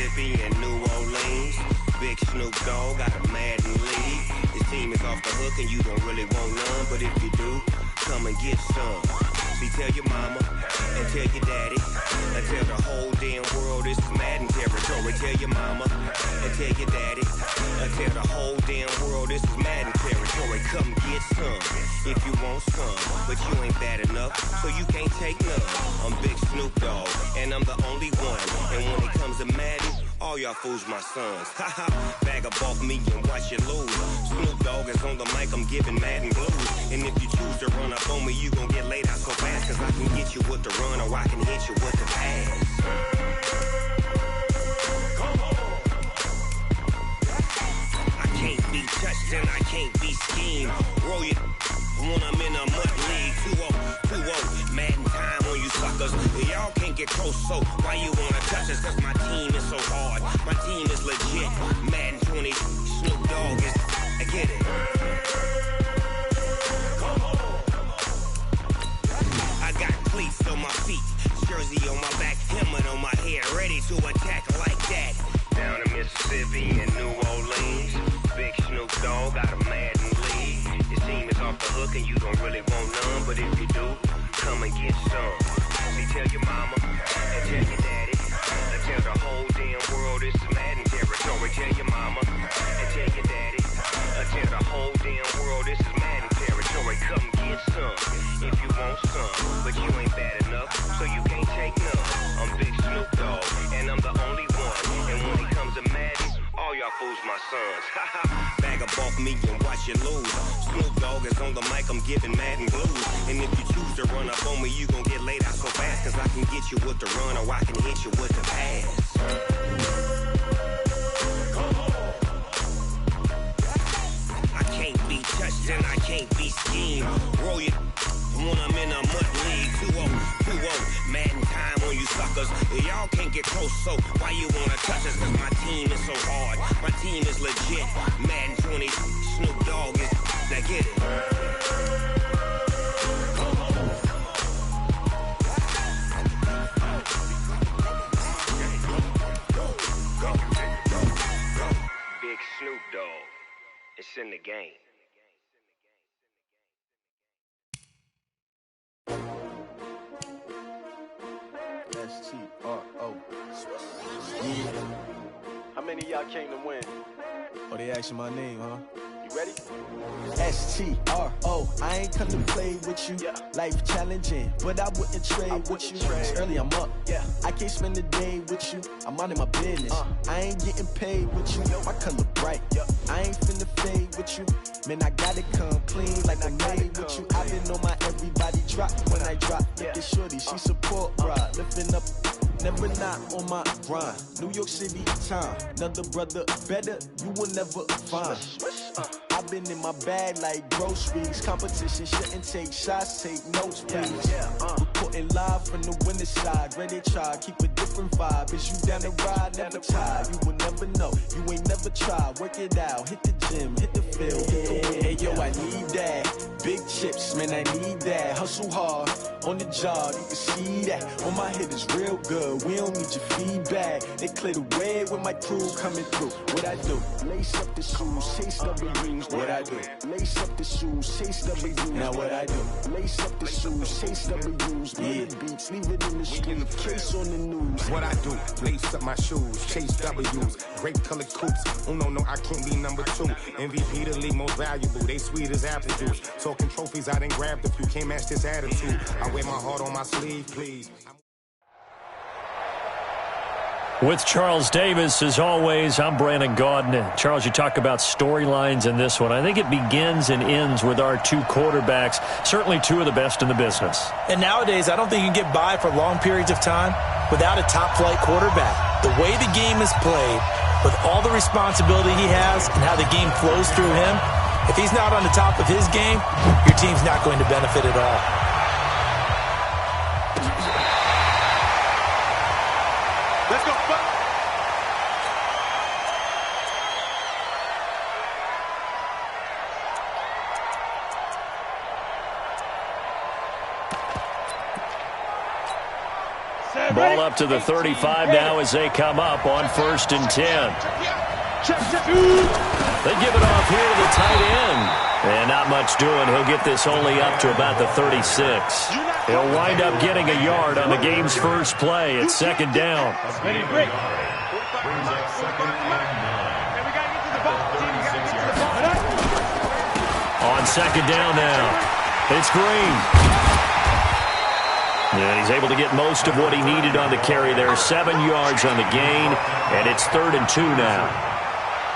Mississippi and New Orleans. Big Snoop Dogg got a Madden league. His team is off the hook and you don't really want none, but if you do, come and get some. See, tell your mama and tell your daddy and tell the whole damn world this is Madden territory. Tell your mama and tell your daddy and tell the whole damn world this is Madden territory. Come get some if you want some, but you ain't bad enough, so you can't take none. I'm Big Snoop Dogg and I'm the only one, and when it comes to Madden, all y'all fools my sons. Haha, bag up off me and watch you lose. Snoop Dogg is on the mic, I'm giving Madden blues. And if you choose to run up on me, you gon' get laid out so fast, cause I can get you with the run or I can hit you with the pass. Come on. I can't be touched and I can't be schemed. Roll you when I'm in a mud league. 2-0, Madden time on you suckers. Y'all can't get close, so why you wanna touch us? Cause my team is so hard, my team is legit. Madden 20, Snoop Dogg is, I get it. Come on. I got cleats on my feet, jersey on my back, helmet on my head, ready to attack like that. Down in Mississippi and New Orleans, Big Snoop Dogg got a Madden league. His team is off the hook and you don't really want none, but if you do, come and get some. See, tell your mama and tell your daddy and tell the whole damn world this is Madden territory. Tell your mama and tell your daddy and tell the whole damn world this is Madden territory. Come get some if you want some, but you ain't bad enough, so you can't take none. I'm Big Snoop Dogg and I'm the only one, and when it comes to Madden, all y'all fools my sons. Bag up off me and watch you lose. Snoop Dogg is on the mic, I'm giving Madden blues. And if you choose to run up on me, you gon' get laid out so fast, cause I can get you with the run or I can hit you with the pass. Come on. I can't be touched and I can't be schemed. Roll you when I'm in a mud league. 2-0, Madden time on you suckers. Y'all can't get close, so why you wanna touch us? Cause my team is so hard, my team is legit. Madden 20, Snoop Dogg is, now get it. Big Snoop Dogg, it's in the game. S-T-R-O. Yeah. How many of y'all came to win? Oh, they asking my name, huh? You ready? S-T-R-O. I ain't come to play with you. Yeah. Life challenging, but I wouldn't trade with you. It's early, I'm up. Yeah. I can't spend the day with you. I'm minding my business. I ain't getting paid with you. My color bright. I ain't finna fade with you. Man, I gotta come clean like I made with you. I been on my everybody drop when I drop. Look at shorty, she support ride. Lifting up, never not on my grind. New York City time. Another brother better, you will never find. I've been in my bag like groceries. Competition shouldn't take shots, take notes, please. Reporting live from the winning side. Ready to try, keep a different vibe. Is you down the ride, never tired. You will never know, you ain't never tried. Work it out, hit the gym, hit the field, hit the wind. Hey yo, I need that. Big chips, man, I need that. Hustle hard, on the job, you can see that. On my head is real good, we don't need your feedback. They clear the way with my crew coming through. What I do? Lace up the shoes, chase W's. What I do? Lace up the shoes, chase W's. Now what I do? Lace up the shoes, chase W's. Yeah. Beats, leave it in the street, case on the news. What I do? Lace up my shoes, chase W's. Great colored coops. Oh no, I can't be number 2. MVP the league most valuable. They sweet as apple juice. Talking trophies, I done grabbed a few. Can't match this attitude. I wear my heart on my sleeve, please. With Charles Davis, as always, I'm Brandon Gaudin. Charles, you talk about storylines in this one. I think it begins and ends with our two quarterbacks, certainly two of the best in the business. And nowadays, I don't think you can get by for long periods of time without a top-flight quarterback. The way the game is played, with all the responsibility he has and how the game flows through him, if he's not on the top of his game, your team's not going to benefit at all. Let's go. Ball up to the 35 now as they come up on 1st and 10. They give it off here to the tight end. And not much doing. He'll get this only up to about the 36. He'll wind up getting a yard on the game's first play. It's 2nd down. On 2nd down now, it's Green. And he's able to get most of what he needed on the carry there. 7 yards on the gain, and it's 3rd and 2 now.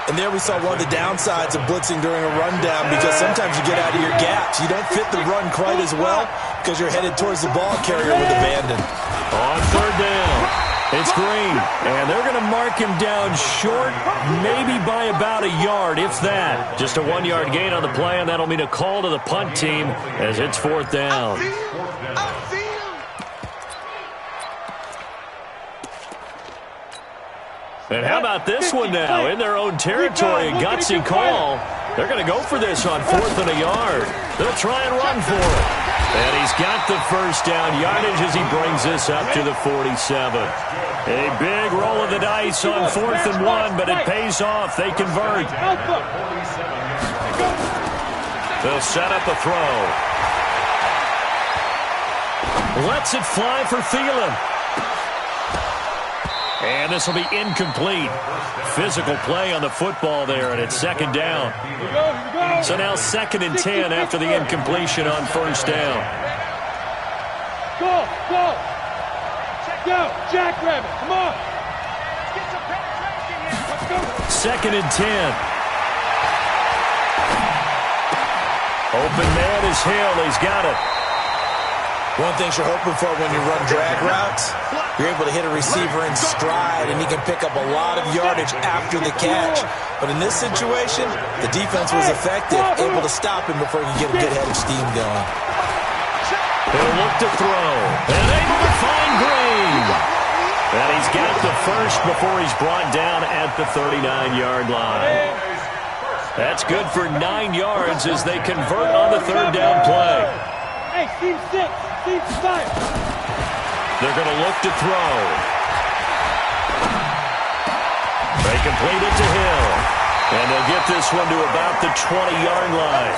And there we saw one of the downsides of blitzing during a rundown, because sometimes you get out of your gaps. You don't fit the run quite as well because you're headed towards the ball carrier with abandon. On 3rd down, it's Green. And they're going to mark him down short, maybe by about a yard, if that. Just a 1-yard gain on the play, and that'll mean a call to the punt team as it's 4th down. And how about this one now? In their own territory, a gutsy call. They're going to go for this on 4th and a yard. They'll try and run for it. And he's got the 1st down yardage as he brings this up to the 47. A big roll of the dice on 4th and 1, but it pays off. They convert. They'll set up a throw. Lets it fly for Thielen. And this will be incomplete. Physical play on the football there, and it's 2nd down. So now 2nd and 10 after the incompletion on 1st down. Go! Go! Jackrabbit, come on! 2nd and 10. Open man is Hill. He's got it. One thing you're hoping for when you run drag routes, you're able to hit a receiver in stride, and he can pick up a lot of yardage after the catch. But in this situation, the defense was effective, able to stop him before he could get a good head of steam going. He'll look to throw, and able to find Green. And he's got the 1st before he's brought down at the 39-yard line. That's good for 9 yards as they convert on the 3rd down play. Hey, team 6, team 5. They're going to look to throw. They complete it to Hill. And they'll get this one to about the 20-yard line.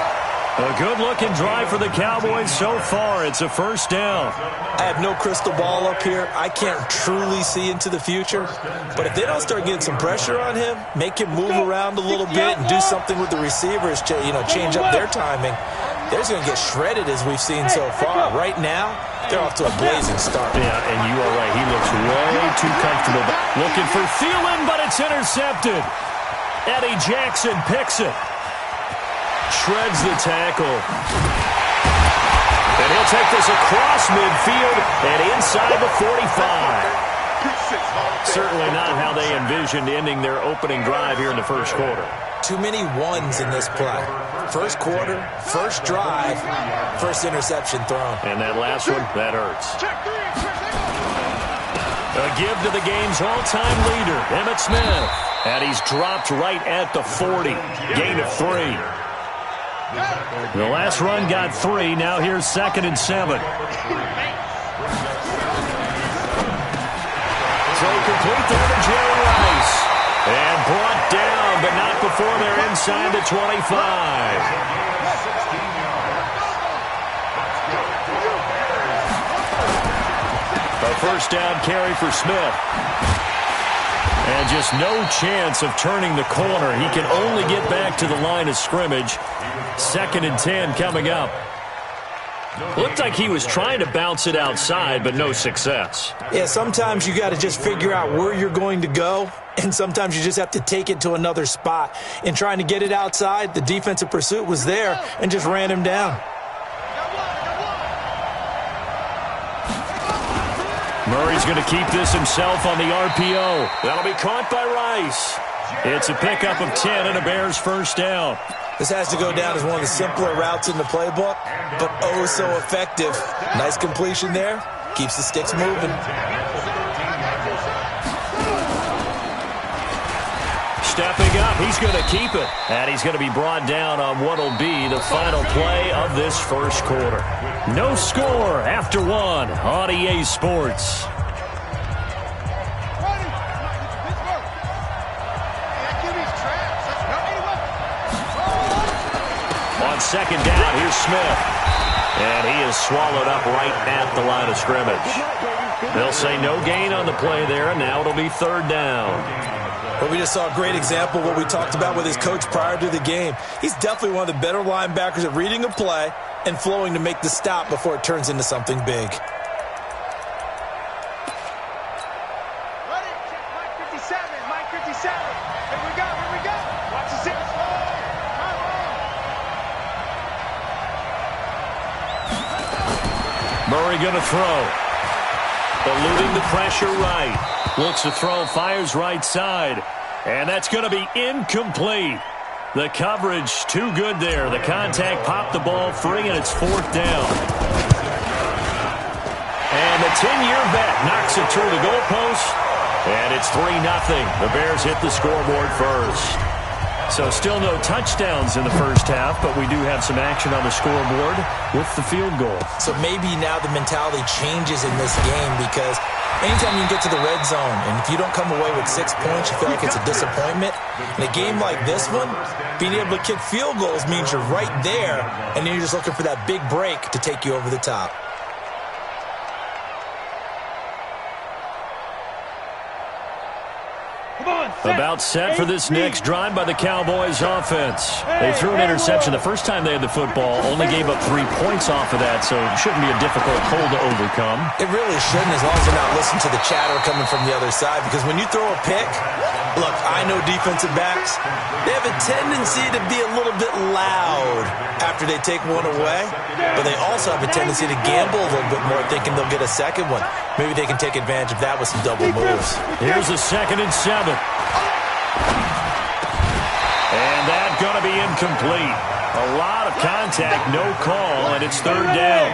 A good-looking drive for the Cowboys so far. It's a 1st down. I have no crystal ball up here. I can't truly see into the future. But if they don't start getting some pressure on him, make him move around a little bit and do something with the receivers, change up their timing, they're going to get shredded as we've seen so far. Right now, they're off to a blazing start. Yeah, and you are right. He looks way too comfortable. Looking for Thielen, but it's intercepted. Eddie Jackson picks it. Shreds the tackle. And he'll take this across midfield and inside the 45. Certainly not how they envisioned ending their opening drive here in the 1st quarter. Too many ones in this play. 1st quarter, 1st drive, 1st interception thrown. And that last one, that hurts. A give to the game's all-time leader, Emmitt Smith. And he's dropped right at the 40. Gain of 3. The last run got 3. Now here's 2nd and 7. So complete there to Jerry Rice. And brought down, but not before they're inside the 25. A 1st down carry for Smith. And just no chance of turning the corner. He can only get back to the line of scrimmage. 2nd and 10 coming up. Looked like he was trying to bounce it outside, but no success. Yeah, sometimes you got to just figure out where you're going to go, and sometimes you just have to take it to another spot. In trying to get it outside, the defensive pursuit was there and just ran him down. Murray's going to keep this himself on the RPO. That'll be caught by Rice. It's a pickup of 10 and a Bears 1st down. This has to go down as one of the simpler routes in the playbook, but oh so effective. Nice completion there. Keeps the sticks moving. Stepping up, he's going to keep it. And he's going to be brought down on what will be the final play of this 1st quarter. No score after 1 on EA Sports. on second down. Here's Smith. And he is swallowed up right at the line of scrimmage. They'll say no gain on the play there, and now it'll be third down. Well, we just saw a great example of what we talked about with his coach prior to the game. He's definitely one of the better linebackers at reading a play and flowing to make the stop before it turns into something big. Murray going to throw. Eluding the pressure right. Looks to throw, fires right side. And that's going to be incomplete. The coverage too good there. The contact popped the ball free, and it's fourth down. And the 10-year bet knocks it through the goalpost. And it's 3-0. The Bears hit the scoreboard first. So still no touchdowns in the first half, but we do have some action on the scoreboard with the field goal. So maybe now the mentality changes in this game because anytime you get to the red zone and if you don't come away with 6 points, you feel like it's a disappointment. In a game like this one, being able to kick field goals means you're right there, and then you're just looking for that big break to take you over the top. About set for this next drive by the Cowboys offense. They threw an interception the first time they had the football, only gave up 3 points off of that, so it shouldn't be a difficult hole to overcome. It really shouldn't, as long as you're not listening to the chatter coming from the other side, because when you throw a pick, look, I know defensive backs, they have a tendency to be a little bit loud after they take one away, but they also have a tendency to gamble a little bit more, thinking they'll get a second one. Maybe they can take advantage of that with some double moves. Here's a 2nd and 7. And that's going to be incomplete. A lot of contact, no call, and it's third down.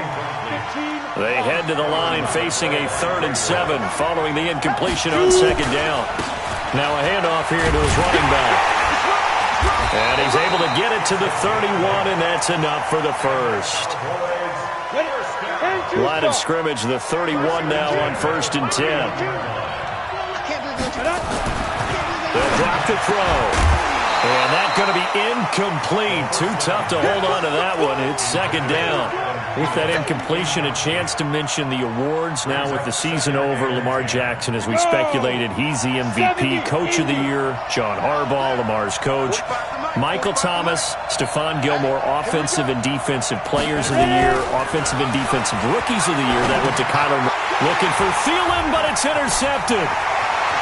They head to the line facing a 3rd and 7 following the incompletion on second down. Now a handoff here to his running back. And he's able to get it to the 31, and that's enough for the first. Line of scrimmage, the 31 now on 1st and 10. They'll drop the throw. And that's going to be incomplete. Too tough to hold on to that one. It's second down. With that incompletion, a chance to mention the awards. Now with the season over, Lamar Jackson, as we speculated, he's the MVP, Coach of the Year. John Harbaugh, Lamar's coach. Michael Thomas, Stephon Gilmore, Offensive and Defensive Players of the Year. Offensive and Defensive Rookies of the Year. That went to Kyler. Looking for Thielen, but it's intercepted.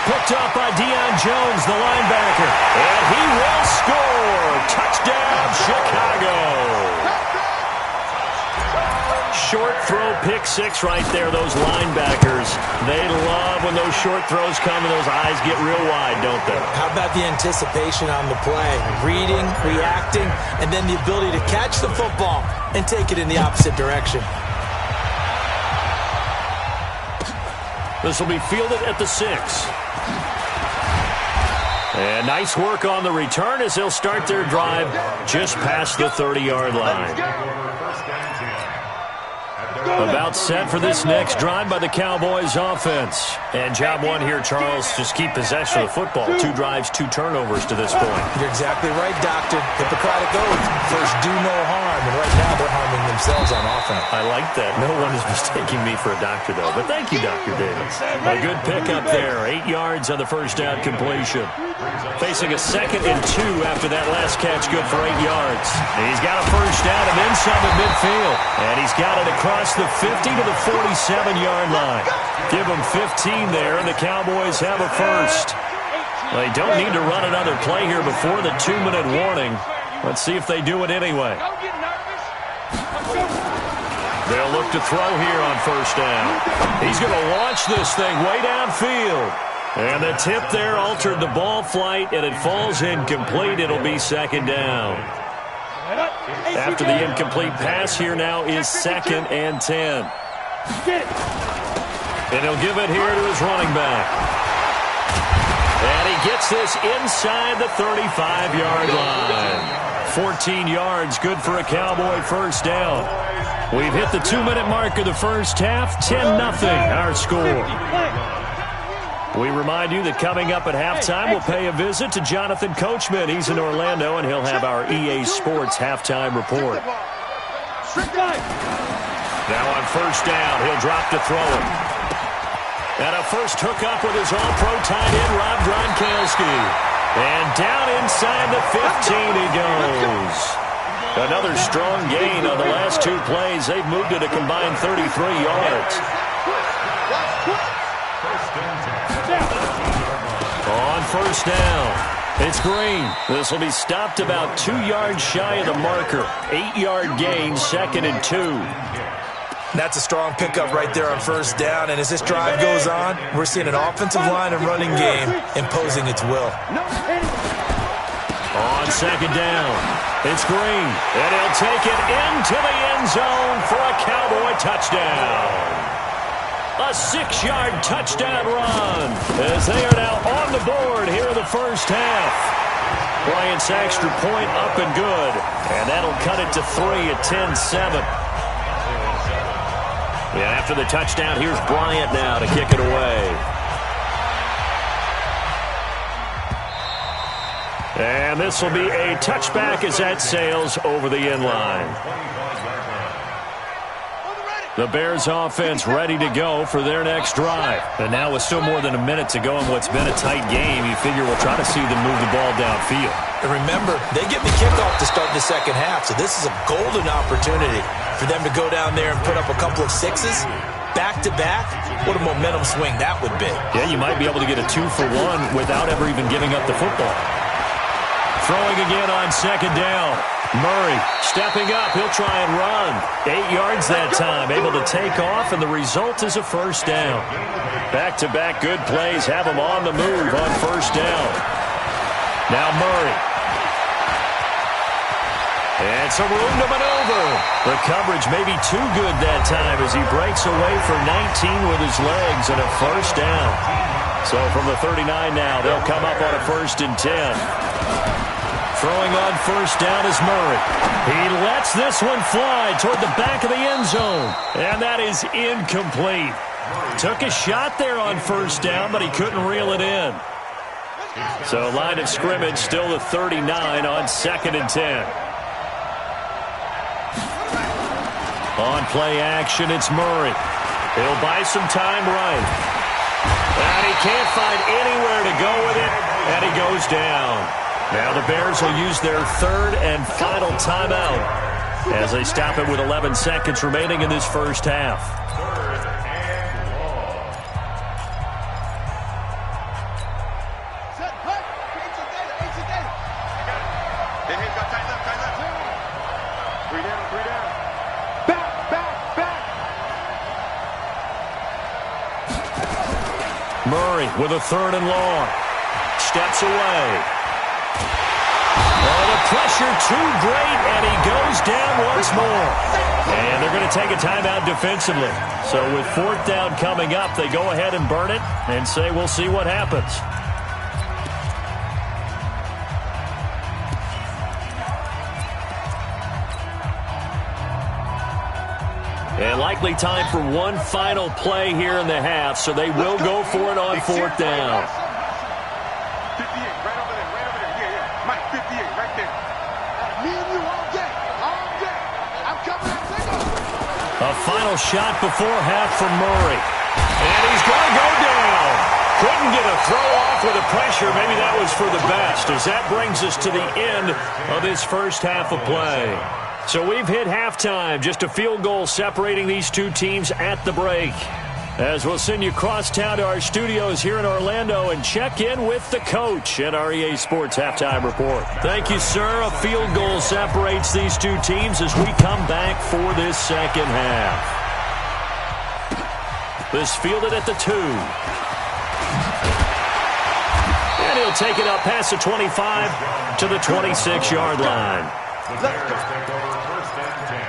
Picked up by Deion Jones, the linebacker. And he will score. Touchdown, Chicago. Short throw, pick six right there, those linebackers. They love when those short throws come and those eyes get real wide, don't they? How about the anticipation on the play? Reading, reacting, and then the ability to catch the football and take it in the opposite direction. This will be fielded at the 6. And nice work on the return as they'll start their drive just past the 30-yard line. About set for this next drive by the Cowboys offense. And job one here, Charles, just keep possession of the football. 2 drives, 2 turnovers to this point. You're exactly right, Doctor. Hippocratic oath. First, do no harm. And right now, they're harming themselves on offense. I like that. No one is mistaking me for a doctor, though. But thank you, Dr. Davis. A good pickup there. 8 yards on the first down completion. Facing a 2nd and 2 after that last catch, good for 8 yards. He's got a first down and then some at midfield. And he's got it across the 50 to the 47-yard line. Give them 15 there, and the Cowboys have a first. They don't need to run another play here before the 2-minute warning. Let's see if they do it anyway. They'll look to throw here on first down. He's going to launch this thing way downfield. And the tip there altered the ball flight, and it falls incomplete. It'll be second down. After the incomplete pass, here now is 2nd and 10. And he'll give it here to his running back. And he gets this inside the 35-yard line. 14 yards, good for a Cowboy first down. We've hit the 2-minute mark of the first half. 10-0, our score. We remind you that coming up at halftime, we'll pay a visit to Jonathan Coachman. He's in Orlando, and he'll have our EA Sports halftime report. Now on first down, he'll drop to throw it. And a first hookup with his all-pro tight end, Rob Gronkowski. And down inside the 15 he goes. Another strong gain on the last two plays. They've moved it a combined 33 yards. On first down, it's Green. This will be stopped about 2 yards shy of the marker. 8-yard gain, 2nd and 2. That's a strong pickup right there on first down, and as this drive goes on, we're seeing an offensive line and running game imposing its will. On second down, it's Green, and he'll take it into the end zone for a Cowboy touchdown. A 6-yard touchdown run as they are now on the board here in the first half. Bryant's extra point up and good, and that'll cut it to 3 at 10-7. Yeah, after the touchdown, here's Bryant now to kick it away. And this will be a touchback as that sails over the end line. The Bears offense ready to go for their next drive. And now with still more than a minute to go in what's been a tight game, you figure we'll try to see them move the ball downfield. And remember, they get the kickoff to start the second half, so this is a golden opportunity for them to go down there and put up a couple of sixes back-to-back. What a momentum swing that would be. Yeah, you might be able to get a 2-for-1 without ever even giving up the football. Throwing again on second down. Murray stepping up. He'll try and run. 8 yards that time. Able to take off, and the result is a first down. Back-to-back good plays have him on the move on first down. Now Murray. And some room to maneuver. The coverage may be too good that time as he breaks away for 19 with his legs and a first down. So from the 39 now, they'll come up on a 1st and 10. Throwing on first down is Murray. He lets this one fly toward the back of the end zone. And that is incomplete. Took a shot there on first down, but he couldn't reel it in. So line of scrimmage still the 39 on 2nd and 10. On play action, it's Murray. He'll buy some time right. And he can't find anywhere to go with it, and he goes down. Now the Bears will use their 3rd and final timeout as they stop it with 11 seconds remaining in this first half. Murray with a 3rd and long. Steps away. Oh, the pressure too great, and he goes down once more. And they're going to take a timeout defensively. So with 4th down coming up, they go ahead and burn it and say we'll see what happens. And likely time for one final play here in the half, so they will go for it on 4th down. 58, right over there, yeah. Mike, 58, right there. Me and you all day. I'm coming up, take off. A final shot before half from Murray. And he's going to go down. Couldn't get a throw off with the pressure. Maybe that was for the best, as that brings us to the end of this first half of play. So we've hit halftime, just a field goal separating these two teams at the break. As we'll send you across town to our studios here in Orlando and check in with the coach at our EA Sports Halftime Report. Thank you, sir. A field goal separates these two teams as we come back for this second half. This fielded at the 2. And he'll take it up past the 25 to the 26-yard line. The Bears take over 1st and 10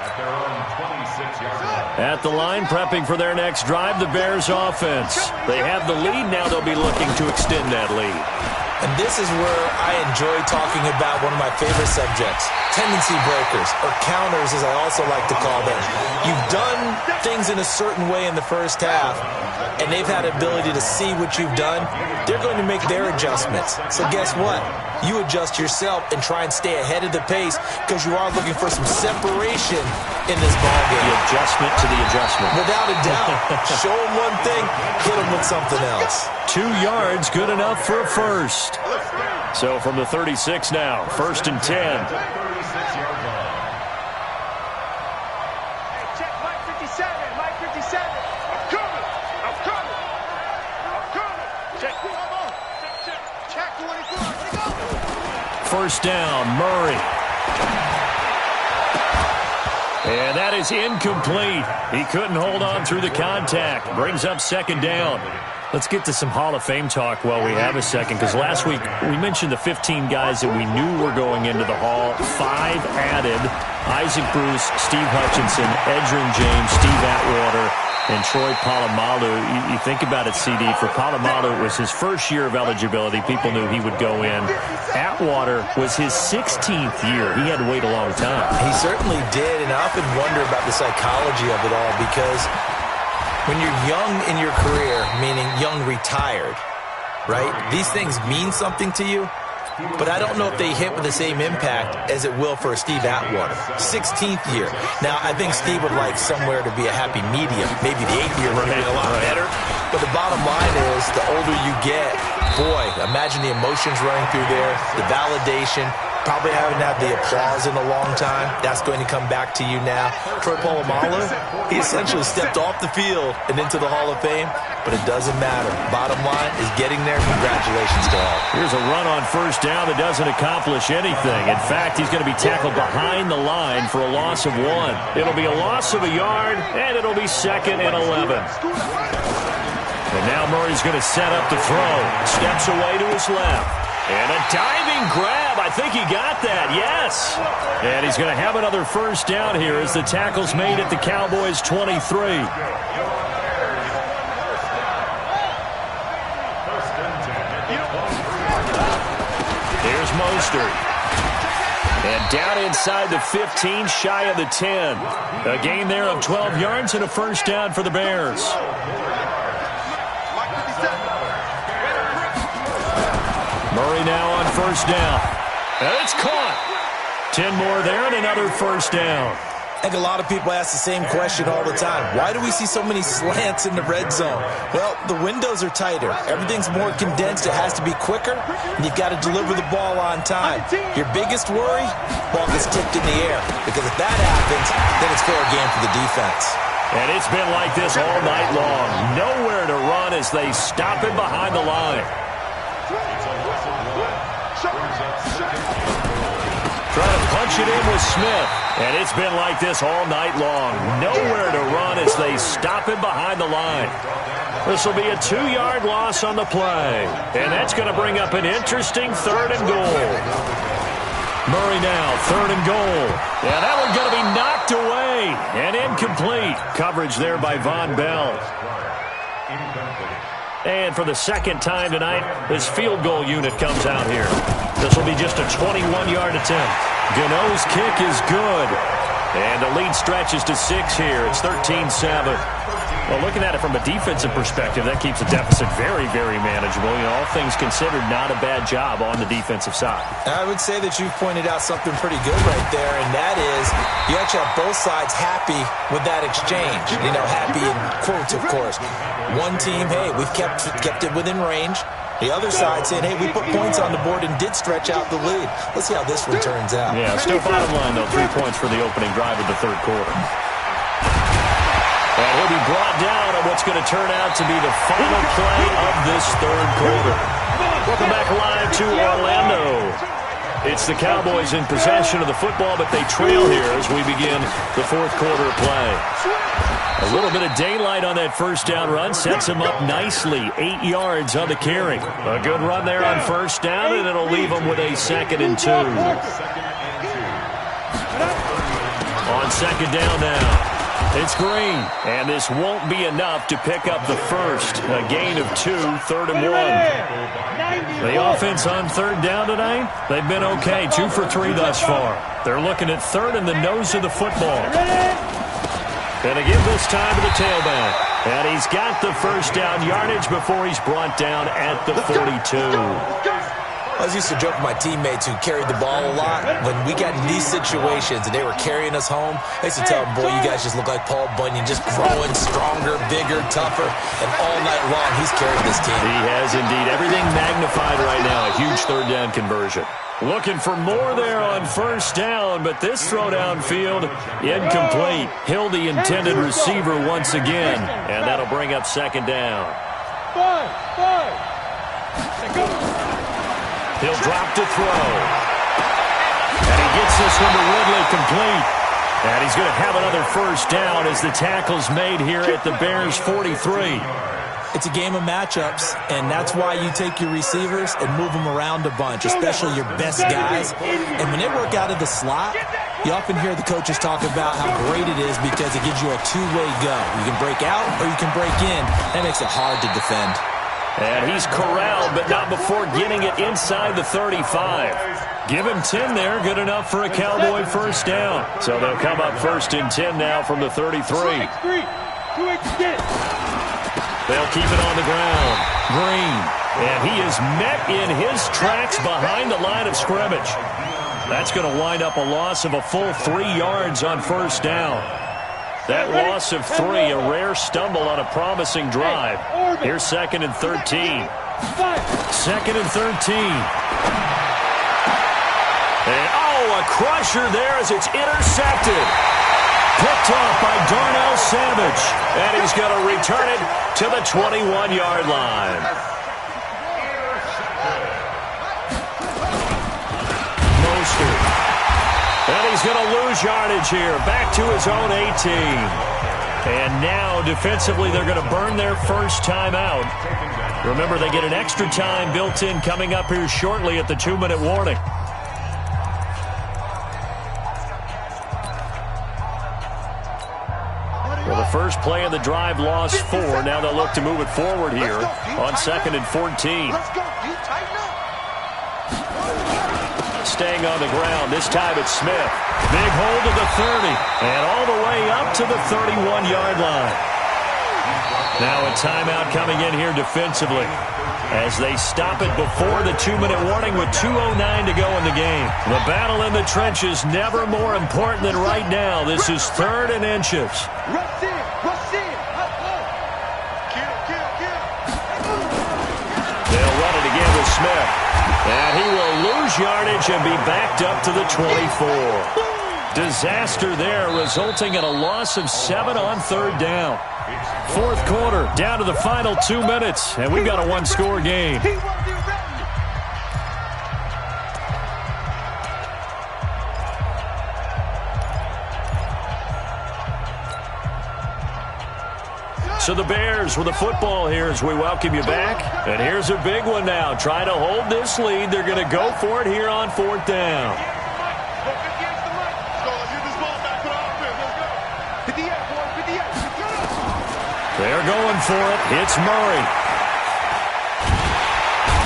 at their own 26-yard line. At the line, prepping for their next drive, the Bears offense. They have the lead. Now they'll be looking to extend that lead. And this is where I enjoy talking about one of my favorite subjects, tendency breakers, or counters as I also like to call them. You've done things in a certain way in the first half, and they've had the ability to see what you've done. They're going to make their adjustments. So guess what? You adjust yourself and try and stay ahead of the pace because you are looking for some separation in this ballgame. The adjustment to the adjustment. Without a doubt. Show them one thing, hit them with something else. 2 yards, good enough for a first. So from the 36 now, 1st and 10. Hey, check Mike 57, Mike 57. I'm coming. Check. Check 24. Let go. First down, Murray. And that is incomplete. He couldn't hold on through the contact. Brings up 2nd down. Let's get to some Hall of Fame talk while we have a second, because last week we mentioned the 15 guys that we knew were going into the Hall. 5 added: Isaac Bruce, Steve Hutchinson, Edgerrin James, Steve Atwater, and Troy Polamalu. You think about it, CD. For Polamalu, it was his first year of eligibility. People knew he would go in. Atwater was his 16th year. He had to wait a long time. He certainly did, and I often wonder about the psychology of it all, because when you're young in your career, meaning young retired, right, these things mean something to you, but I don't know if they hit with the same impact as it will for Steve Atwater. 16th year. Now, I think Steve would like somewhere to be a happy medium. Maybe the 8th year would be a lot better. But the bottom line is, the older you get, boy, imagine the emotions running through there, the validation. Probably haven't had the applause in a long time. That's going to come back to you now. Troy Polamalu, he essentially stepped off the field and into the Hall of Fame, but it doesn't matter. Bottom line is getting there. Congratulations to all. Here's a run on first down that doesn't accomplish anything. In fact, he's going to be tackled behind the line for a loss of 1. It'll be a loss of a yard, and it'll be 2nd and 11. And now Murray's going to set up to throw. Steps away to his left. And a diving grab. I think he got that. Yes. And he's going to have another first down here as the tackle's made at the Cowboys' 23. Here's Mostert. And down inside the 15, shy of the 10. A gain there of 12 yards and a first down for the Bears. Murray now on first down. And it's caught. 10 more there and another first down. I think a lot of people ask the same question all the time. Why do we see so many slants in the red zone? Well, the windows are tighter. Everything's more condensed. It has to be quicker, and you've got to deliver the ball on time. Your biggest worry? Ball gets tipped in the air. Because if that happens, then it's fair game for the defense. And it's been like this all night long. Nowhere to run as they stop him behind the line. Trying to punch it in with Smith. And it's been like this all night long. Nowhere to run as they stop him behind the line. This will be a 2-yard loss on the play. And that's going to bring up an interesting 3rd and goal. Murray now, 3rd and goal. Yeah, that one's going to be knocked away and incomplete. Coverage there by Von Bell. And for the 2nd time tonight, this field goal unit comes out here. This will be just a 21-yard attempt. Gano's kick is good. And the lead stretches to 6 here. It's 13-7. Well, looking at it from a defensive perspective, that keeps the deficit very, very manageable. You know, all things considered, not a bad job on the defensive side. I would say that you've pointed out something pretty good right there, and that is you actually have both sides happy with that exchange. You know, happy in quotes, of course. One team, hey, we've kept it within range. The other side saying, hey, we put points on the board and did stretch out the lead. Let's see how this one turns out. Yeah, still bottom line, though, 3 points for the opening drive of the 3rd quarter. And he'll be brought down on what's going to turn out to be the final play of this 3rd quarter. Welcome back live to Orlando. It's the Cowboys in possession of the football, but they trail here as we begin the 4th quarter of play. A little bit of daylight on that first down run sets him up nicely. 8 yards on the carry. A good run there on first down, and it'll leave him with a 2nd and 2. On 2nd down now. It's Green, and this won't be enough to pick up the first. A gain of 2, 3rd and 1. The offense on 3rd down tonight, they've been okay, 2 for 3 thus far. They're looking at 3rd in the nose of the football. Going to give this time to the tailback. And he's got the first down yardage before he's brought down at the 42. I was used to joke with my teammates who carried the ball a lot. When we got in these situations and they were carrying us home, I used to tell them, boy, you guys just look like Paul Bunyan, just growing stronger, bigger, tougher. And all night long, he's carried this team. He has indeed. Everything magnified right now. A huge 3rd down conversion. Looking for more there on 1st down, but this throw downfield incomplete. Hill, the intended receiver once again, and that'll bring up 2nd down. He'll drop to throw. And he gets this one to Ridley complete. And he's going to have another 1st down as the tackle's made here at the Bears' 43. It's a game of matchups, and that's why you take your receivers and move them around a bunch, especially your best guys. And when they work out of the slot, you often hear the coaches talk about how great it is because it gives you a two-way go. You can break out or you can break in. That makes it hard to defend. And he's corralled, but not before getting it inside the 35. Give him 10 there, good enough for a Cowboy 1st down. So they'll come up 1st and 10 now from the 33. They'll keep it on the ground. Green. And he is met in his tracks behind the line of scrimmage. That's going to wind up a loss of a full 3 yards on 1st down. That loss of 3, a rare stumble on a promising drive. Here's 2nd and 13. 2nd and 13. And, oh, a crusher there as it's intercepted. Picked off by Darnell Savage. And he's going to return it to the 21-yard line. Mostert. And he's going to lose yardage here. Back to his own 18. And now, defensively, they're going to burn their first time out. Remember, they get an extra time built in coming up here shortly at the 2-minute warning. Well, the first play of the drive lost 4. Now they'll look to move it forward here on 2nd and 14. Staying on the ground. This time it's Smith. Big hold to the 30. And all the way up to the 31-yard line. Now a timeout coming in here defensively as they stop it before the 2-minute warning with 2:09 to go in the game. The battle in the trenches never more important than right now. This is 3rd and inches. They'll run it again with Smith. And he will lose yardage and be backed up to the 24. Disaster there, resulting in a loss of 7 on 3rd down. 4th quarter, down to the final 2 minutes, and we've got a 1-score game. So the Bears with the football here as we welcome you back. And here's a big one now. Trying to hold this lead. They're going to go for it here on 4th down. They're going for it. It's Murray.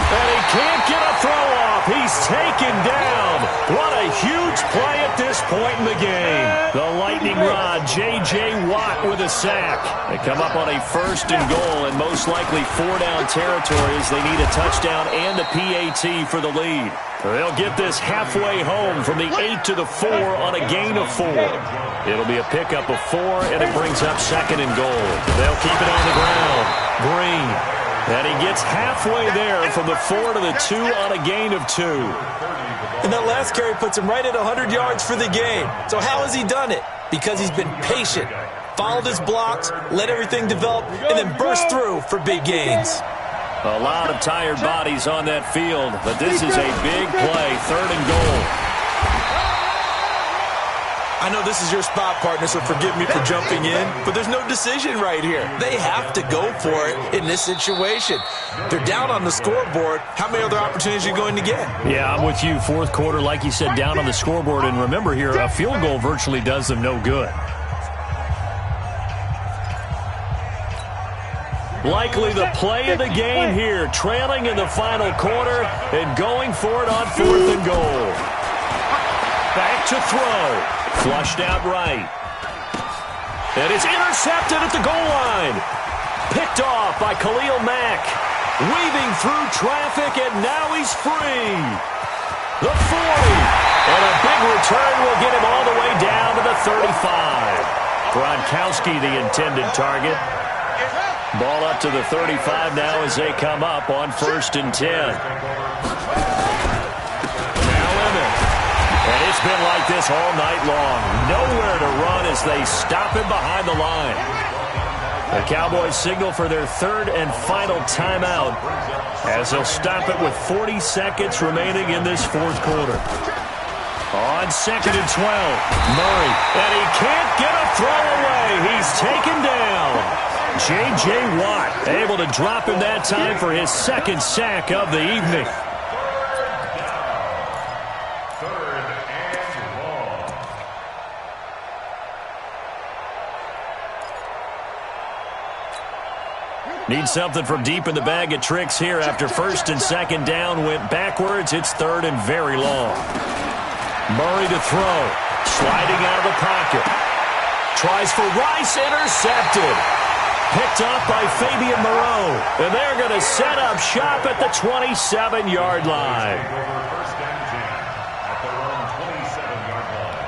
And he can't get a throw off. He's taken down. What a huge play at this point in the game. The lightning rod, J.J. Watt with a sack. They come up on a 1st and goal and most likely 4-down territory as they need a touchdown and a PAT for the lead. They'll get this halfway home from the 8 to the 4 on a gain of 4. It'll be a pickup of 4, and it brings up 2nd and goal. They'll keep it on the ground. Green. And he gets halfway there from the 4 to the 2 on a gain of 2. And that last carry puts him right at 100 yards for the game. So how has he done it? Because he's been patient, followed his blocks, let everything develop, and then burst through for big gains. A lot of tired bodies on that field, but this is a big play, 3rd and goal. I know this is your spot, partner, so forgive me for jumping in, but there's no decision right here. They have to go for it in this situation. They're down on the scoreboard. How many other opportunities are you going to get? Yeah, I'm with you. 4th quarter, like you said, down on the scoreboard. And remember here, a field goal virtually does them no good. Likely the play of the game here, trailing in the final quarter and going for it on 4th and goal. Back to throw. Flushed out right. And it's intercepted at the goal line. Picked off by Khalil Mack. Weaving through traffic, and now he's free. The 40. And a big return will get him all the way down to the 35. Gronkowski, the intended target. Ball up to the 35 now as they come up on 1st and 10. Now Emmett. And it's been like this all night long. Nowhere to run as they stop him behind the line. The Cowboys signal for their 3rd and final timeout as they'll stop it with 40 seconds remaining in this 4th quarter. On 2nd and 12, Murray, and he can't get a throw away. He's taken down. J.J. Watt able to drop him that time for his 2nd sack of the evening. Need something from deep in the bag of tricks here after 1st and 2nd down went backwards. It's 3rd and very long. Murray to throw. Sliding out of the pocket. Tries for Rice. Intercepted. Picked off by Fabian Moreau. And they're going to set up shop at the 27-yard line. First and 10 at their own 27-yard line.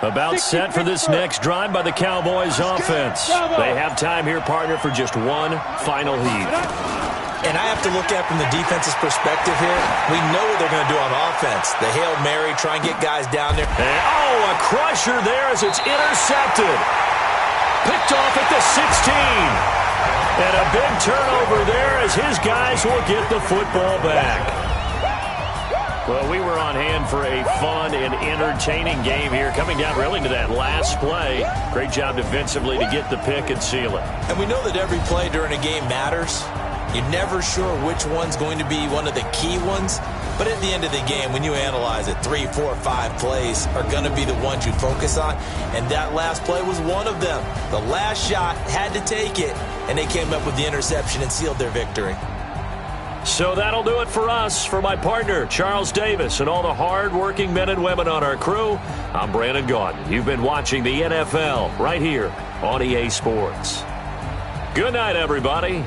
About set for this next drive by the Cowboys offense. They have time here, partner, for just one final heat. And I have to look at it from the defense's perspective here. We know what they're going to do on offense. The Hail Mary, try and get guys down there. And, a crusher there as it's intercepted. Picked off at the 16. And a big turnover there as his guys will get the football back. Well, we were on hand for a fun and entertaining game here, coming down really to that last play. Great job defensively to get the pick and seal it. And we know that every play during a game matters. You're never sure which one's going to be one of the key ones. But at the end of the game, when you analyze it, 3, 4, 5 plays are going to be the ones you focus on. And that last play was one of them. The last shot had to take it, and they came up with the interception and sealed their victory. So that'll do it for us. For my partner, Charles Davis, and all the hard-working men and women on our crew, I'm Brandon Gaudin. You've been watching the NFL right here on EA Sports. Good night, everybody.